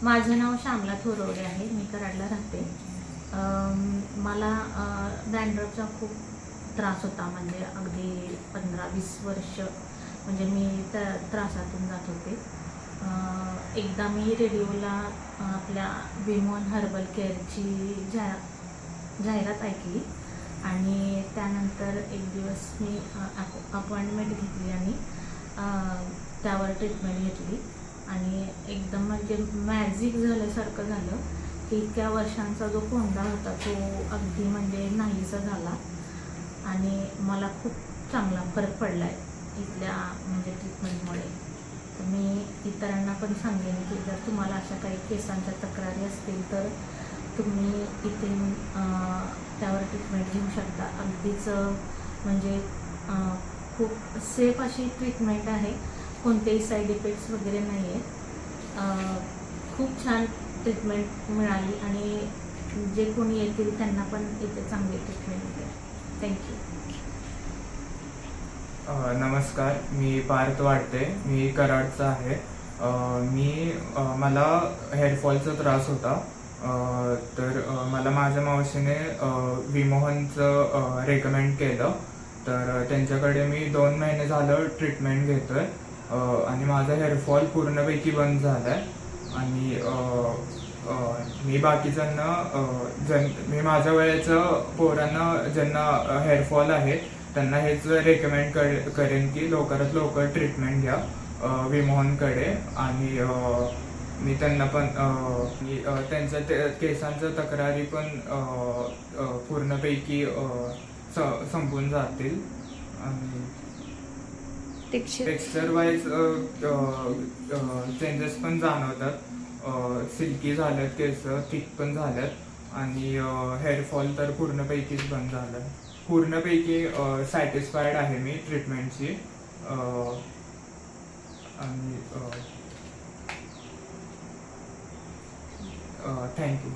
माझं नाव श्यामला थोरवडे आहे. मी कराडला राहते. मला डॅन्ड्रफचा खूप त्रास होता. म्हणजे अगदी 15-20 वर्ष म्हणजे मी त्या त्रासातून जात होते. एकदा मी रेडिओला आपल्या विमोन हर्बल केअरची जाहिरात ऐकली आणि त्यानंतर एक दिवस मी अपॉइंटमेंट घेतली आणि त्यावर ट्रीटमेंट घेतली आणि एकदम म्हणजे मॅजिक झाल्यासारखं झालं की इतक्या वर्षांचा जो कोंडा होता तो अगदी म्हणजे नाहीसा झाला आणि मला खूप चांगला फरक पडला आहे इथल्या म्हणजे ट्रीटमेंटमुळे. तर मी इतरांना पण सांगेन की जर तुम्हाला अशा काही केसांच्या तक्रारी असतील तर तुम्ही इथे त्यावर ट्रीटमेंट घेऊ शकता. अगदीच म्हणजे खूप सेफ अशी ट्रीटमेंट आहे. कोणतेही साईड इफेक्ट्स वगैरे नाही आहेत. खूप छान ट्रीटमेंट मिळाली आणि जे कोणी येतील त्यांना पण इथे चांगली ट्रीटमेंट मिळेल. थँक्यू. नमस्कार, मी पार्थ वाटते. मी कराडचा आहे. मला हेअरफॉलचा त्रास होता. तर मला माझ्या मावशीने विमोहनचं रेकमेंड केलं. तर त्यांच्याकडे मी 2 महिने झालं ट्रीटमेंट घेतोय आणि माझा हेअरफॉल पूर्णपैकी बंद झाला आहे. आणि मी बाकीच्यांना मी माझ्या वेळेचं पोरांना ज्यांना हेअरफॉल आहे त्यांना हेच रेकमेंड करेन की लवकरात लवकर ट्रीटमेंट घ्या विमोहनकडे. आणि मी त्यांना पण त्यांच्या केसांच्या तक्रारी पण पूर्णपैकी संपून जातील. आणि टेक्स्चर वाईज चेंजेस पण जाणवतात. सिल्की झाल्यात केस, थिक पण झाल्यात आणि हेअरफॉल तर पूर्णपैकीच बंद झालं. पूर्णपैकी सॅटिस्फाईड आहे मी ट्रीटमेंटची. आणि थँक्यू.